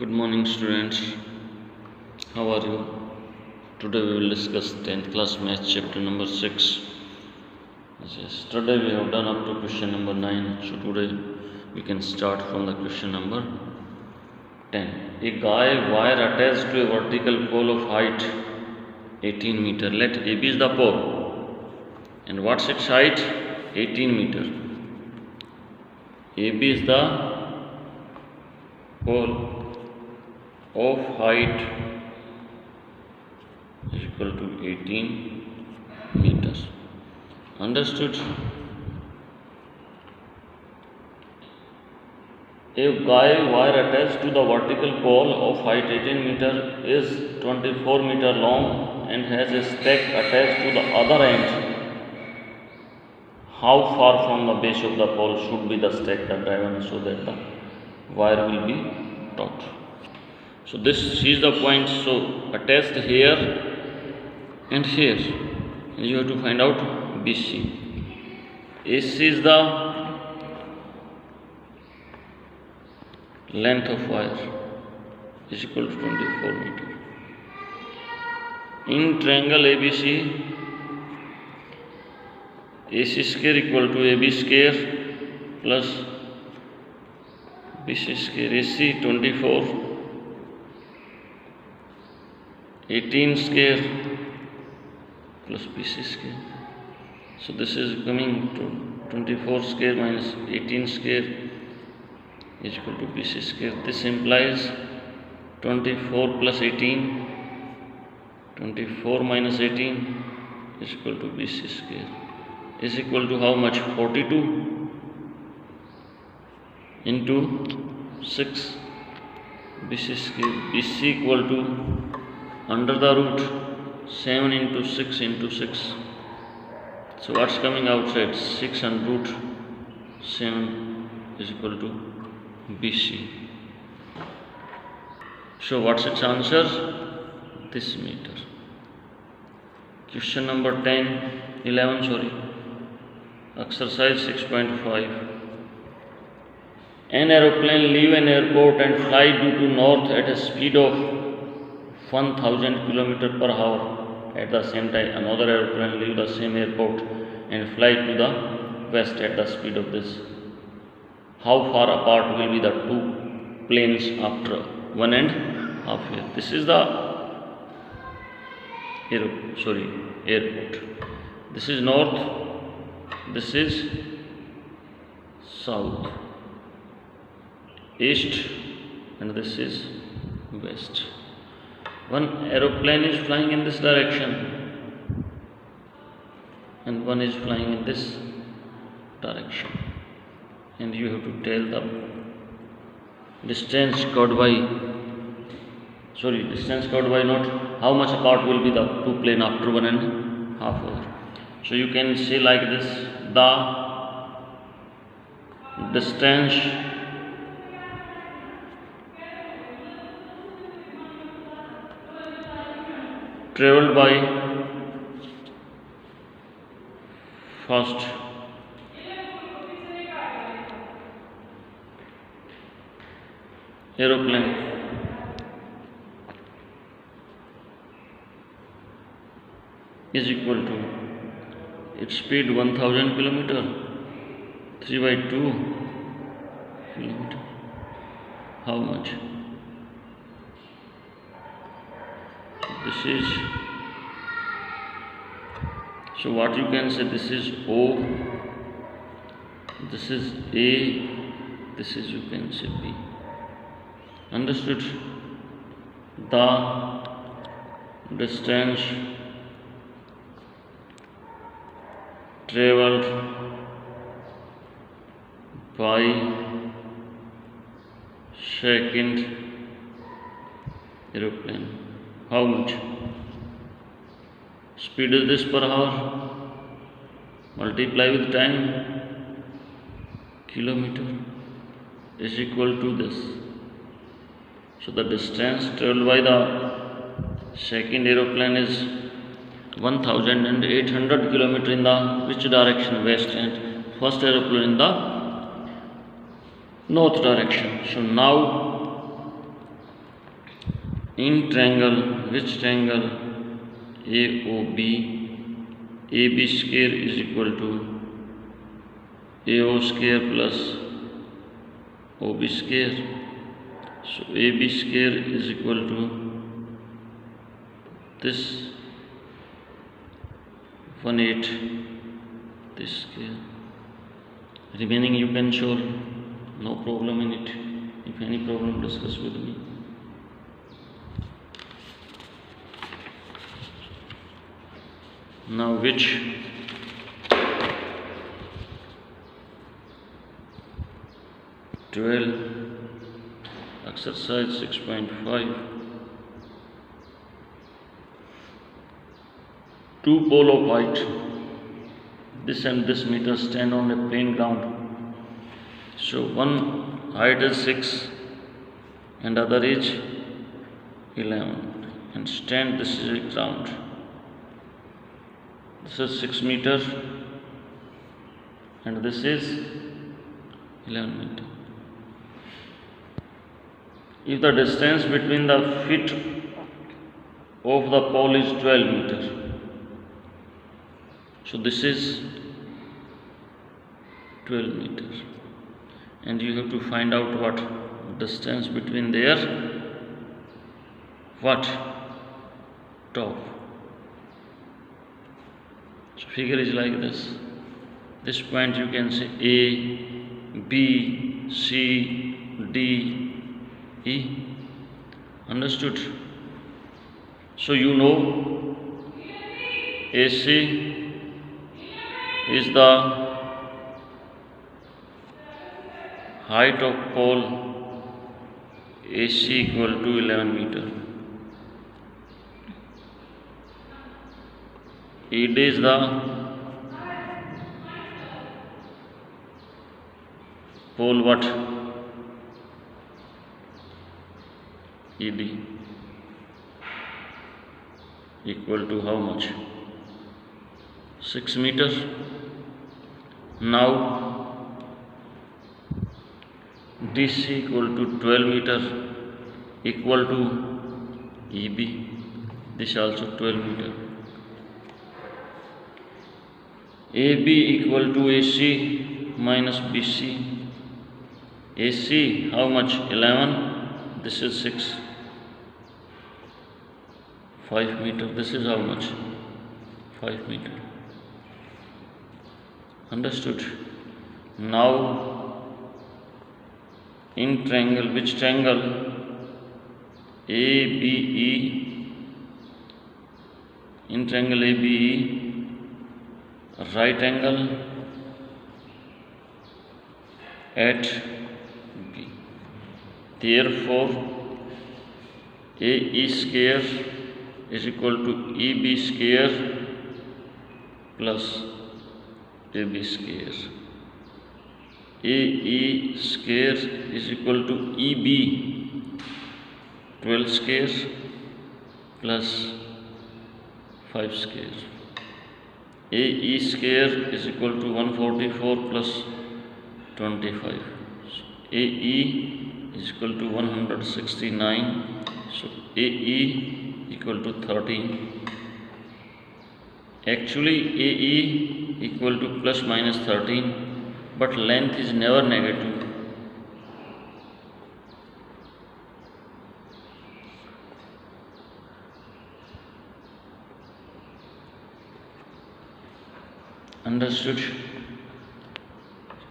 Good morning, students. How are you? Today we will discuss 10th class math chapter number 6. Yesterday we have done up to question number 9. So today we can start from the question number 10. A guy wire attached to a vertical pole of height 18 meter. Let AB is the pole. And what's its height? 18 meter. AB is the pole of height is equal to 18 meters. Understood? A guy wire attached to the vertical pole of height 18 meter is 24 meter long and has a stack attached to the other end. How far from the base of the pole should be the stack driven so that the wire will be taut? So this is the point. So attached here and here, and you have to find out BC. AC is the length of wire is equal to 24 meter. In triangle ABC, AC square equal to AB square plus BC square. AC 24, 18 square plus BC square. So this is coming to 24 square minus 18 square is equal to BC square. This implies 24 plus 18, 24 minus 18 is equal to BC square is equal to how much? 42 into 6 BC square. BC equal to under the root 7 into 6 into 6. So what's coming outside? 6 and root 7 is equal to BC. So what's its answer? This meter. Question number 11. Exercise 6.5. An aeroplane leave an airport and fly due to north at a speed of 1000 km per hour. At the same time, another aeroplane leave the same airport and fly to the west at the speed of this. How far apart will be the two planes after 1.5 years? This is the airport. This is north. This is south, east, and this is west. One aeroplane is flying in this direction and one is flying in this direction, and you have to tell the distance covered by not how much apart will be the two plane after 1.5 hour. So you can say like this: the distance traveled by first aeroplane is equal to its speed 1000 km, 3/2 km. How much? This is, so what you can say, this is O, this is A, this is, you can say, B. Understood? The distance traveled by second aeroplane. How much? Speed is this per hour, multiply with time, kilometer, is equal to this. So the distance traveled by the second aeroplane is 1800 km in the which direction? West, and first aeroplane in the north direction. So now In triangle, which triangle? AOB, AB square is equal to AO square plus OB square. So AB square is equal to this 1/8 this square. Remaining you can solve, no problem in it. If any problem, discuss with me. Now which exercise 6.5. Two poles of height, this and this meter, stand on a plain ground. So one height is 6 and other is 11, and stand, this is a ground. This is 6 meters and this is 11 meters. If the distance between the feet of the pole is 12 meters, so this is 12 meters, and you have to find out what distance between their top. So figure is like this. This point you can say A, B, C, D, E. Understood? So you know AC is the height of pole, AC equal to 11 meter. ED is the pole what? ED equal to how much? 6 meters. Now DC equal to 12 meter equal to EB. This also 12 meter. AB equal to AC minus BC. AC how much? 11. This is 6. 5 meter. This is how much? 5 meter. Understood? Now in triangle, which triangle? ABE. In triangle ABE, right angle at B. Therefore AE square is equal to EB square plus AB square. AE square is equal to EB 12 square plus 5 square. AE square is equal to 144 plus 25. So AE is equal to 169. So AE equal to 13. Actually AE equal to plus minus 13, but length is never negative. Understood?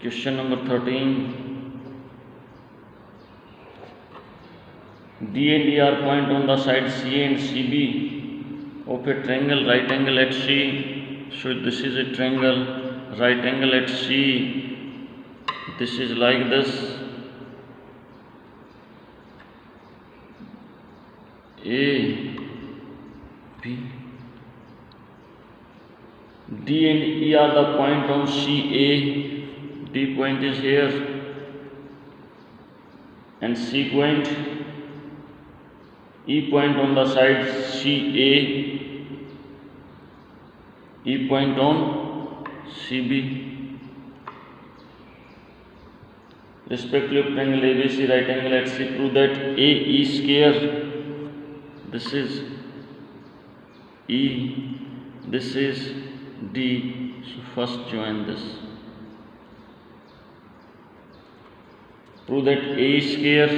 Question number 13. D and E are point on the side CA and CB of a triangle right angle at C. So this is a triangle right angle at C. This is like this. A, B. D and E are the point on CA. D point is here and C point. E point on the side CA. E point on CB. Respectively of triangle ABC right angle at C, prove that AE square this is E, this is D. So first join this. Prove that A square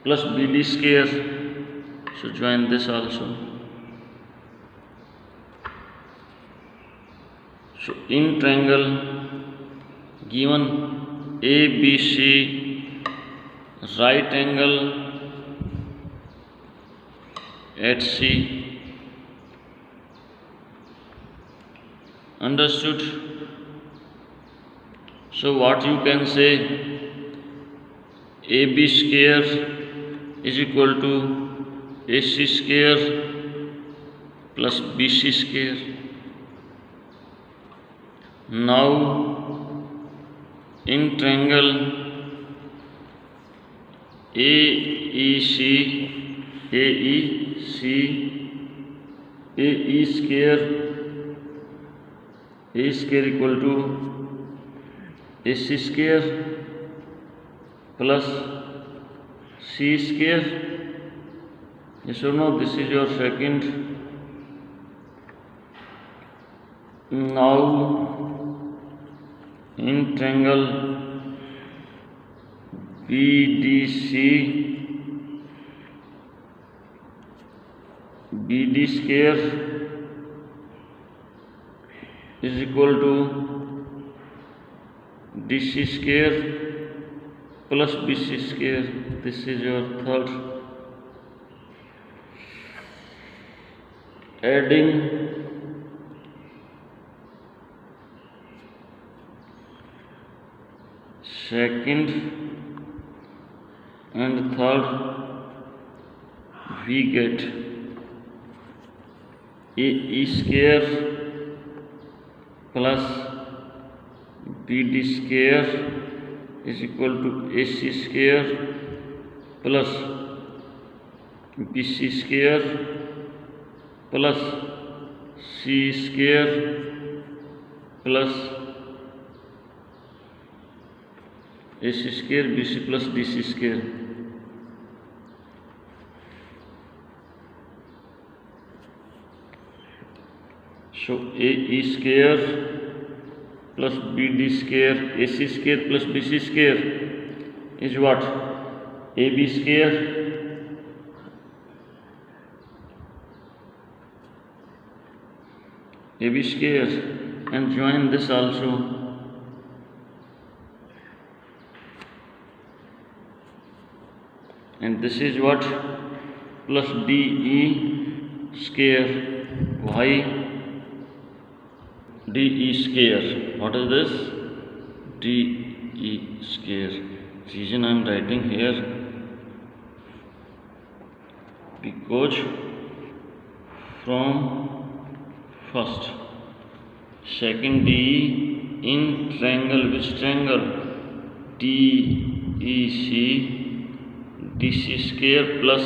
plus BD square. So join this also. So in triangle given ABC, right angle at C. Understood? So what you can say, AB square is equal to AC square plus BC square. Now in triangle AEC, AE square equal to AC square plus C square. Yes or no? This is your second. Now in triangle BDC, BD square is equal to DC square plus BC square. This is your third. Adding second and third, we get AE square plus BD square is equal to AC square plus BC square plus C square plus AC square, BC plus DC square. So AE square plus BD square, AC square plus BC square is what? AB square and join this also. And this is what? Plus DE square. Why? DE square. What is this? DE square. Reason I am writing here, because from first, second DE in triangle, which triangle? DEC, DC square plus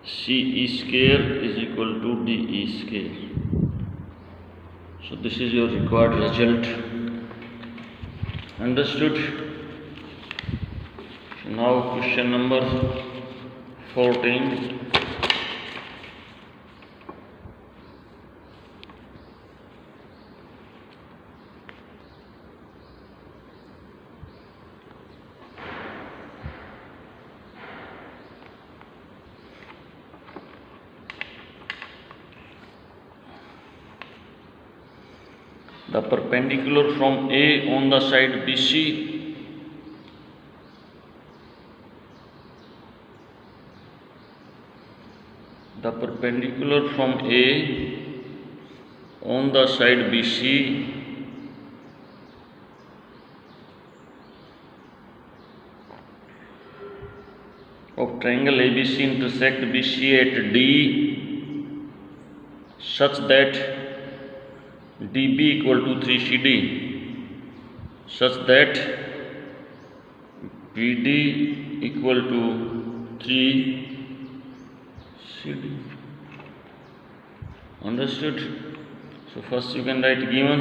CE square is equal to DE square. So this is your required result. Understood? So now question number 14. The perpendicular from A on the side BC the perpendicular from A on the side BC of triangle ABC intersect BC at D such that DB equal to 3CD, such that BD equal to 3CD. Understood? So first you can write given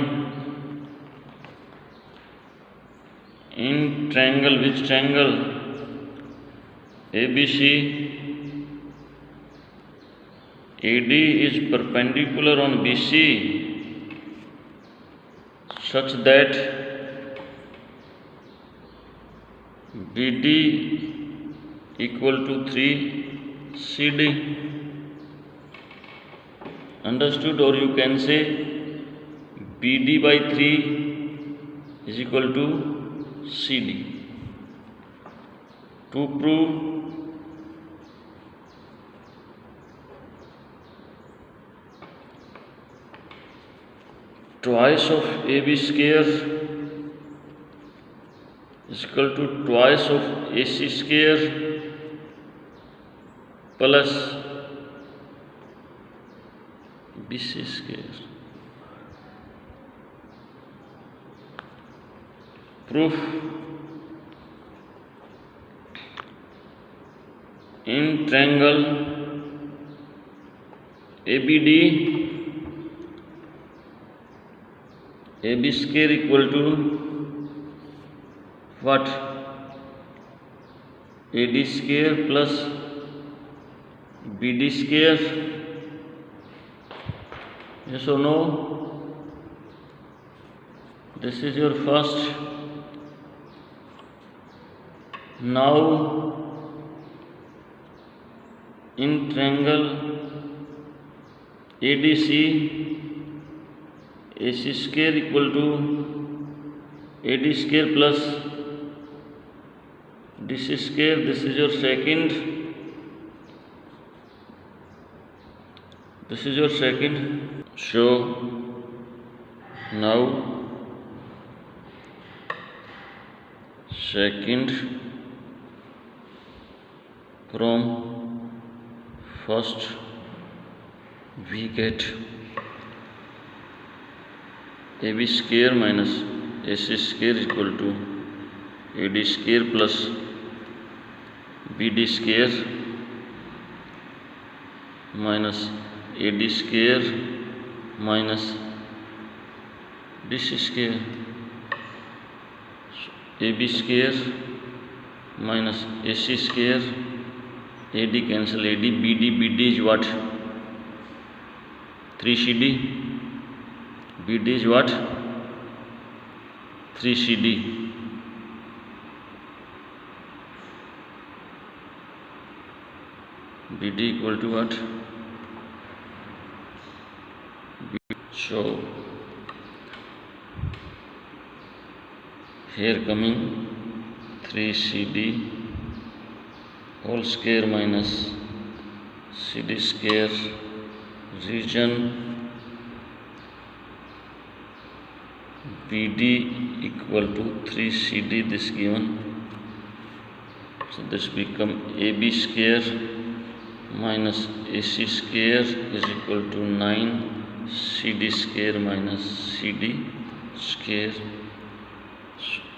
in triangle, which triangle? ABC, AD is perpendicular on BC such that BD equal to 3 CD. Understood? Or you can say BD by 3 is equal to CD. To prove twice of AB square is equal to twice of AC square plus BC square. Proof: in triangle ABD, AB square equal to what? AD square plus BD square. Yes or no? This is your first. Now in triangle ADC, AC square equal to AD square plus DC square. This is your second. This is your second. So now second from first we get AB square minus AC square is equal to AD square plus BD square minus AD square minus DC square. So AB square minus AC square, AD cancel AD, BD is what? 3CD. BD is what? 3CD. BD equal to what? So here coming 3CD whole square minus CD square region BD equal to 3CD, this given. So this become AB square minus AC square is equal to 9 CD square minus CD square.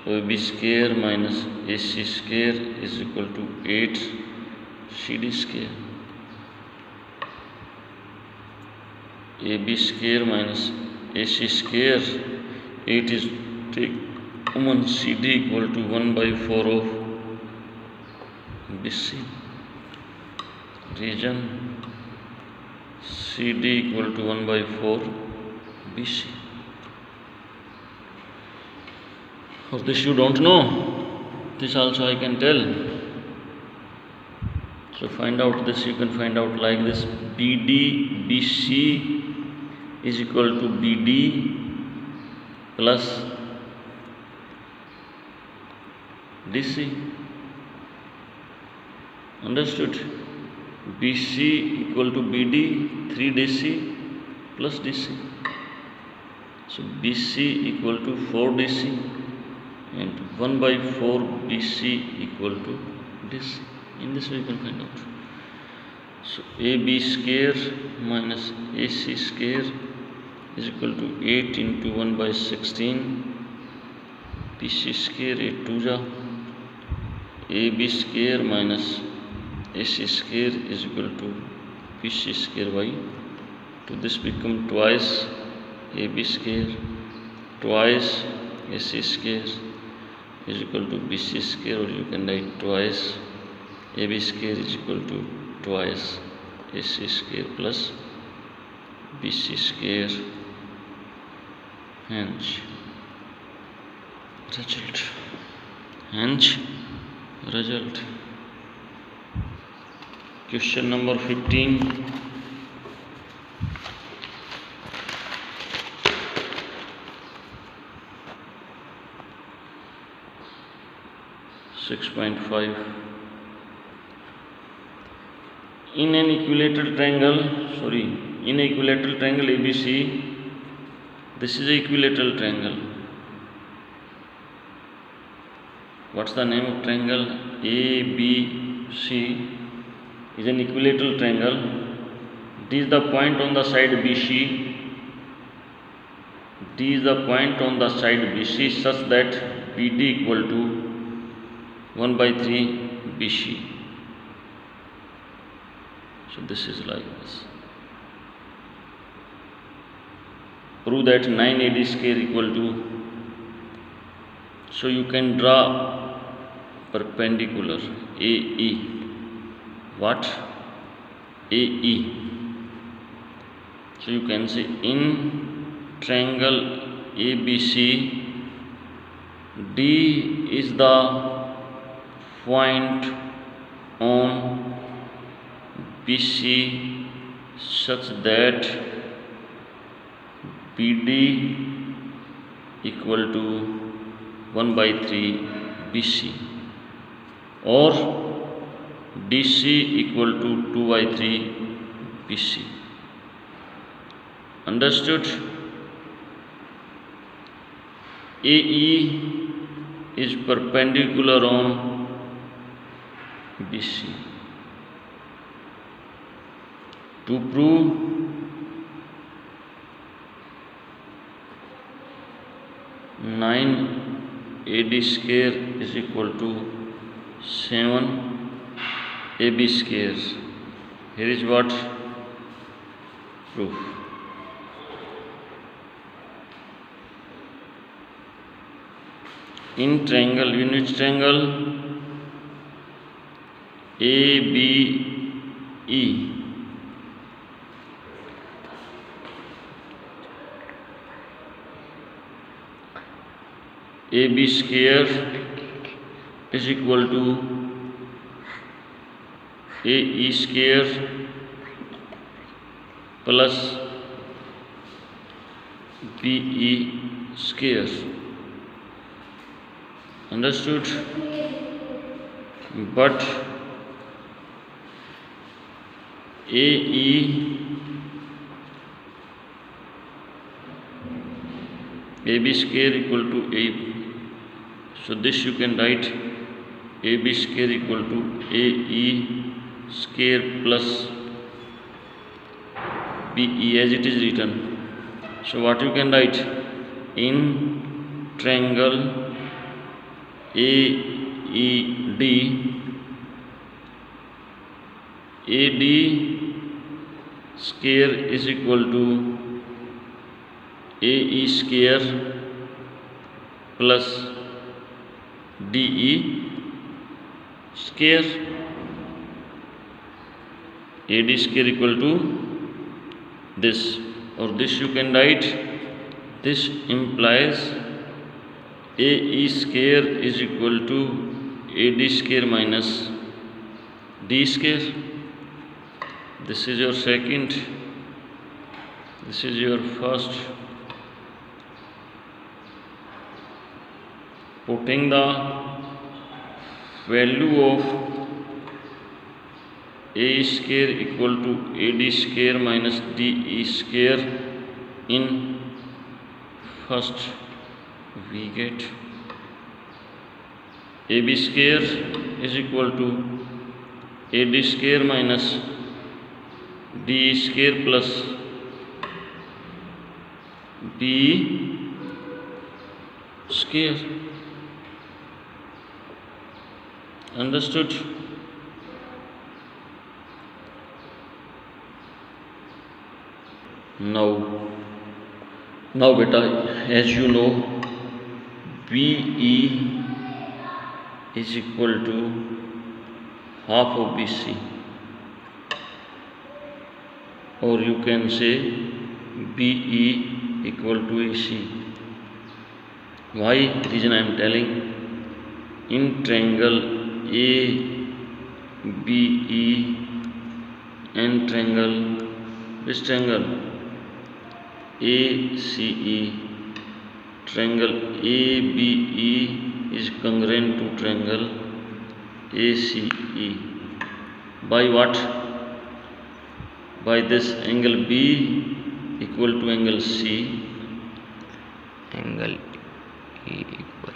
So AB square minus AC square is equal to 8 CD square. AB square minus AC square, 8 is take common, CD equal to 1 by 4 of BC region, CD equal to 1 by 4 BC. Or this you don't know, this also I can tell. So find out this, you can find out like this: BD BC is equal to BD plus DC. Understood? BC equal to BD 3 DC plus DC. So BC equal to 4 DC and 1 by 4 BC equal to DC. In this way you can find out. So AB square minus AC square is equal to 8 into 1 by 16 BC square, 8 2 ja. AB square minus AC square is equal to BC square by 2. This become twice AB square twice AC square is equal to BC square, or you can write twice AB square is equal to twice AC square plus BC square. Hence result. Question number 15. In an equilateral triangle ABC, this is an equilateral triangle. What's the name of triangle? ABC is an equilateral triangle. D is the point on the side BC. D is the point on the side BC such that BD equal to 1/3 BC. So this is like this. Prove that 9AD square equal to. So you can draw perpendicular AE. What? AE. So you can say in triangle ABC, D is the point on BC such that BD equal to 1/3 BC, or DC equal to 2/3 BC. Understood? AE is perpendicular on BC. To prove, nine AD square is equal to 7 AB square. Here is what? Proof. In triangle, unit triangle ABE, AB square is equal to AE square plus BE square. Understood? But AB square equal to A. So this you can write AB square equal to AE square plus BE as it is written. So what you can write? In triangle AED, AD square is equal to AE square plus DE square. AD square equal to this, or this you can write. This implies AE square is equal to AD square minus D square. This is your second, this is your first. Putting the value of A square equal to AD square minus DE square in first, we get AB square is equal to AD square minus DE square plus BE square. Understood? Now beta, as you know, BE is equal to half of BC, or you can say BE equal to AC. Why? Reason I am telling. In triangle ABE and triangle, which triangle? ACE. Triangle ABE is congruent to triangle ACE. By what? By this angle B equal to angle C. Angle E equal.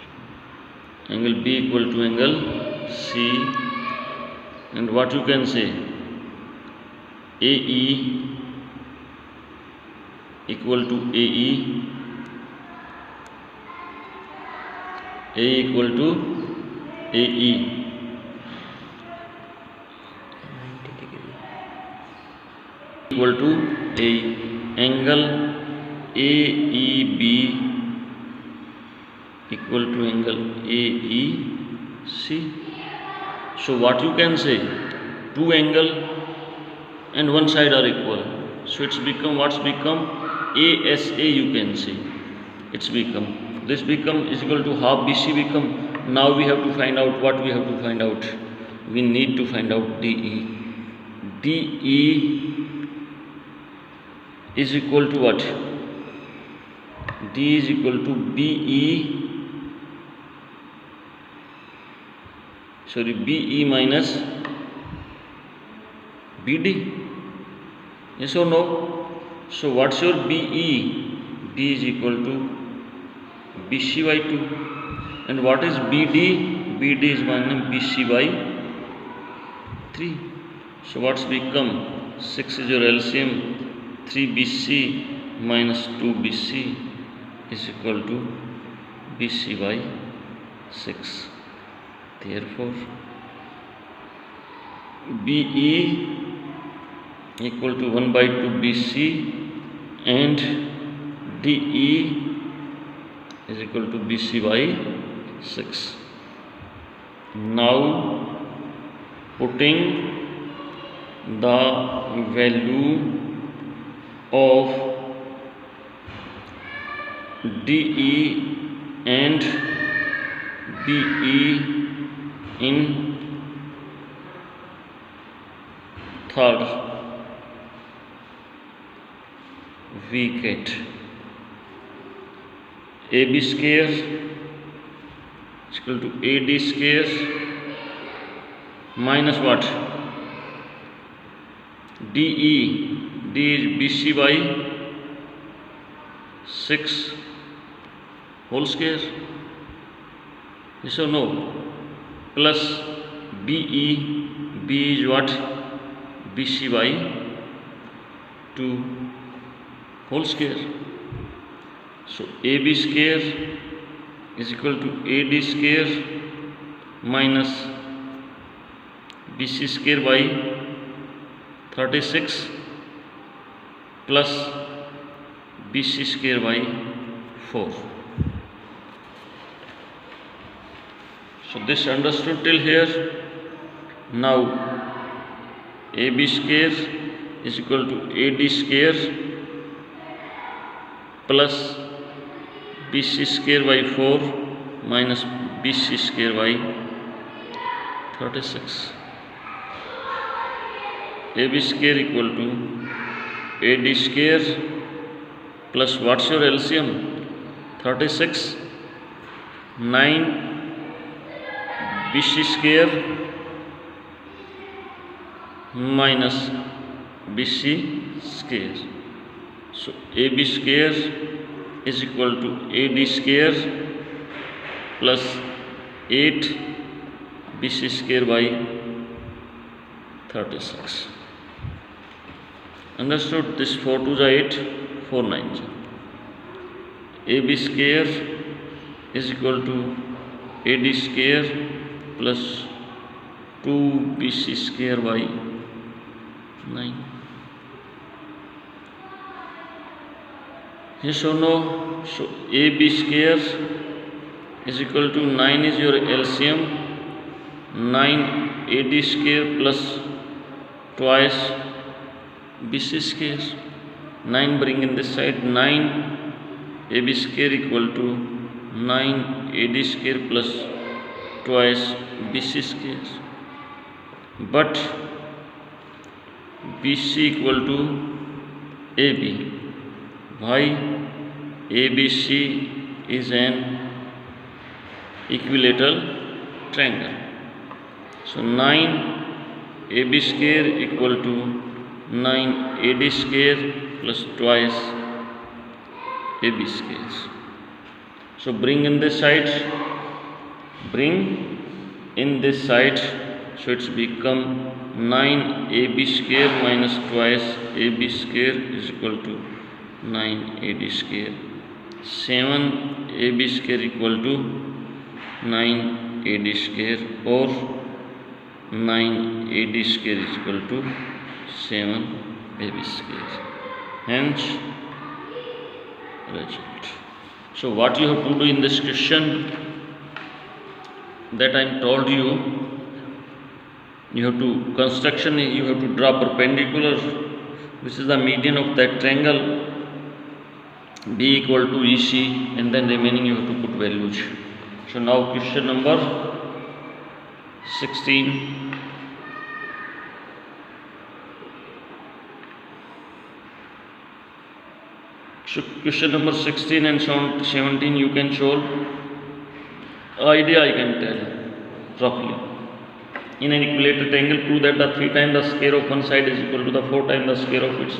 Angle B equal to angle C. And what you can say? AE equal to AE. A equal to AE. 90 degree. Equal to A. Angle AEB equal to angle AEC. So what you can say? Two angle and one side are equal. So it's become, what's become? ASA you can say. It's become, this become is equal to half BC become. Now we have to find out what we have to find out. We need to find out DE. DE is equal to what? D is equal to BE minus BD. Yes or no? So what's your BE? B is equal to BC by 2. And what is BD? BD is minus BC by 3. So what's become? 6 is your LCM. 3 BC minus 2 BC is equal to BC by 6. Therefore, BE equal to 1 by 2 BC and DE is equal to BC by 6. Now, putting the value of DE and BE in third, we get AB square is equal to AD square minus what? DE. D is BC by 6 whole square. Yes or no? Plus BE. B is what? BC by 2 whole square. So AB square is equal to AD square minus BC square by 36 plus BC square by 4. So this understood till here. Now AB square is equal to AD square plus BC square by 4 minus BC square by 36. AB square equal to AD square plus what's your LCM? 36. 9 BC square minus BC square. So AB square is equal to AD square plus 8 BC square by 36. Understood? This 4 2s are 8, 4 9s. AB square is equal to AD square plus 2 BC square by 9. Yes or no? So AB square is equal to 9 is your LCM. 9 AD square plus twice BC square. 9 bring in this side, 9 AB square equal to 9 AD square plus twice BC square. But BC equal to AB. Why? ABC is an equilateral triangle. So 9 AB square equal to 9 AD square plus twice AB square. So bring in this side, so it's become 9 AB square minus twice AB square is equal to 9 AD square. 7 AB square equal to 9 AD square, or 9 AD square is equal to 7 AB square. Hence result. So what you have to do in this question, that I am told you, you have to you have to draw perpendicular, which is the median of that triangle, B equal to EC, and then remaining you have to put values. So now question number 16. So question number 16 and 17 you can solve. Idea I can tell roughly. In an equilateral triangle, prove that the 3 times the square of one side is equal to the 4 times the square of its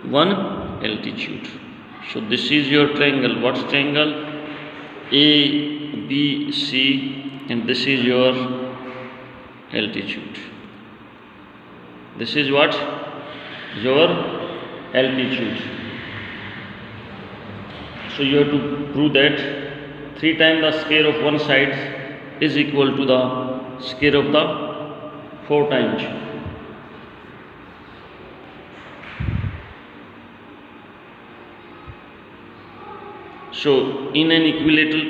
one altitude. So this is your triangle. What's triangle? A, B, C, and this is your altitude. This is what? Your altitude. So you have to prove that 3 times the square of one side is equal to the square of the 4 times. So in an equilateral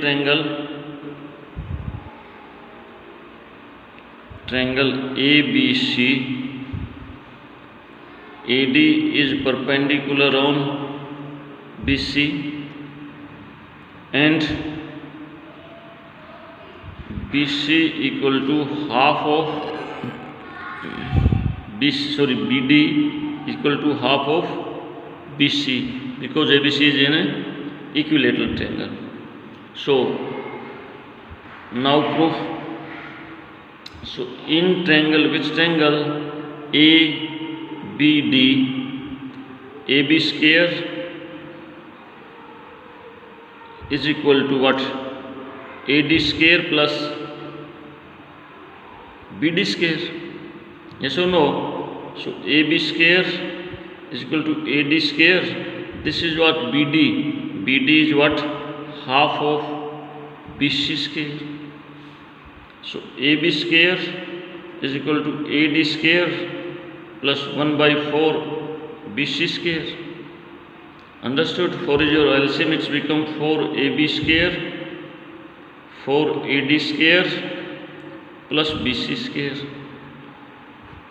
triangle ABC, AD is perpendicular on BC and BC equal to half of BD equal to half of BC, because ABC is in an equilateral triangle. So now proof. So in triangle, which triangle? ABD, AB square is equal to what? AD square plus BD square. Yes or no? So AB square is equal to AD square. This is what? BD. BD is what? Half of BC square. So AB square is equal to AD square plus 1 by 4 BC square. Understood? 4 is your LCM, it's become 4 AB square, 4 AD square plus BC square.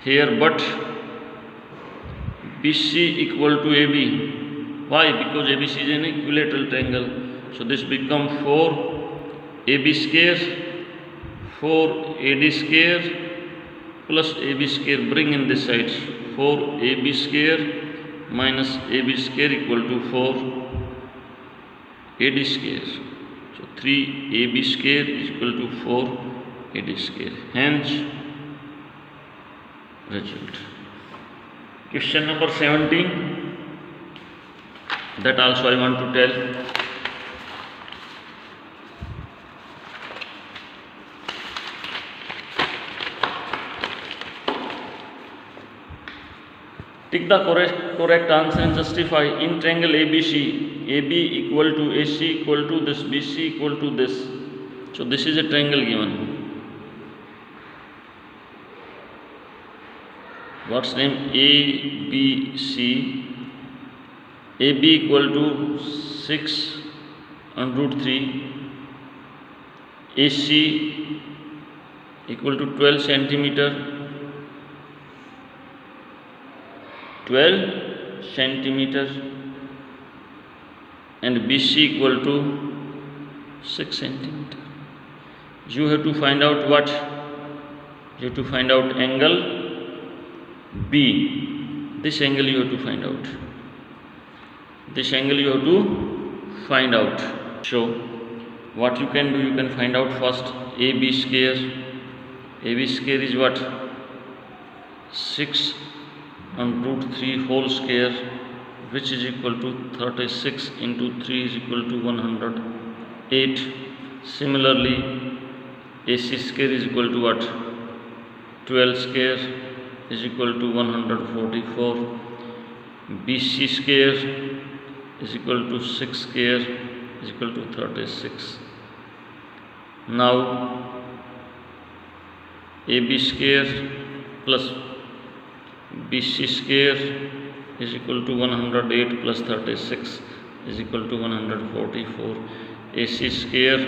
Here, but BC equal to AB. Why? Because ABC is an equilateral triangle. So this become 4 AB square, 4 AD square plus AB square. Bring in this side, 4 AB square minus AB square equal to 4 AD square. So 3 AB square is equal to 4 AD square. Hence result. Question number 17. That also I want to tell. Take the correct answer and justify. In triangle ABC, AB equal to AC equal to this, BC equal to this. So this is a triangle given. What's name? ABC. AB equal to 6 and root 3. AC equal to 12 centimeter, 12 centimeter, and BC equal to 6 centimeter. You have to find out what? You have to find out angle B. This angle you have to find out. This angle you have to find out. So what you can do, you can find out first AB square. AB square is what? 6 and root 3 whole square, which is equal to 36 into 3 is equal to 108. Similarly, AC square is equal to what? 12 square is equal to 144. BC square is equal to 6 square is equal to 36. Now AB square plus BC square is equal to 108 plus 36 is equal to 144. AC square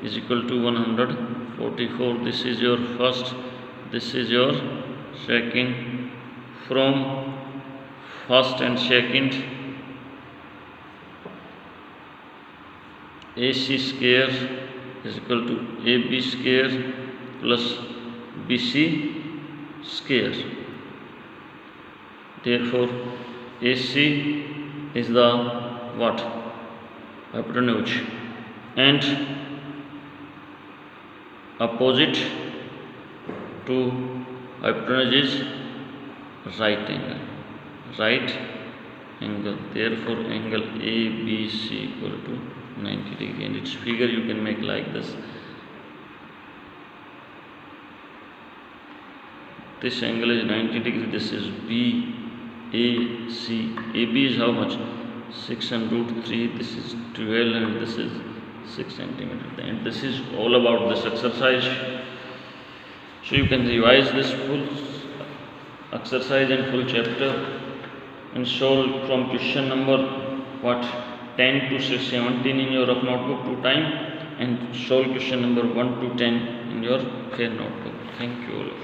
is equal to 144. This is your first, this is your second. From first and second, AC square is equal to AB square plus BC square. Therefore, AC is the what? Hypotenuse, and opposite to hypotenuse is right angle. Right angle. Therefore, angle ABC equal to 90 degree, and its figure you can make like this. This angle is 90 degree. This is BAC. AB is how much? 6 and root 3. This is 12 and this is 6 centimeter. And this is all about this exercise. So you can revise this full exercise and full chapter and solve from question number what? 10 to 17 in your rough notebook 2 time, and solve question number 1 to 10 in your fair notebook. Thank you all of you.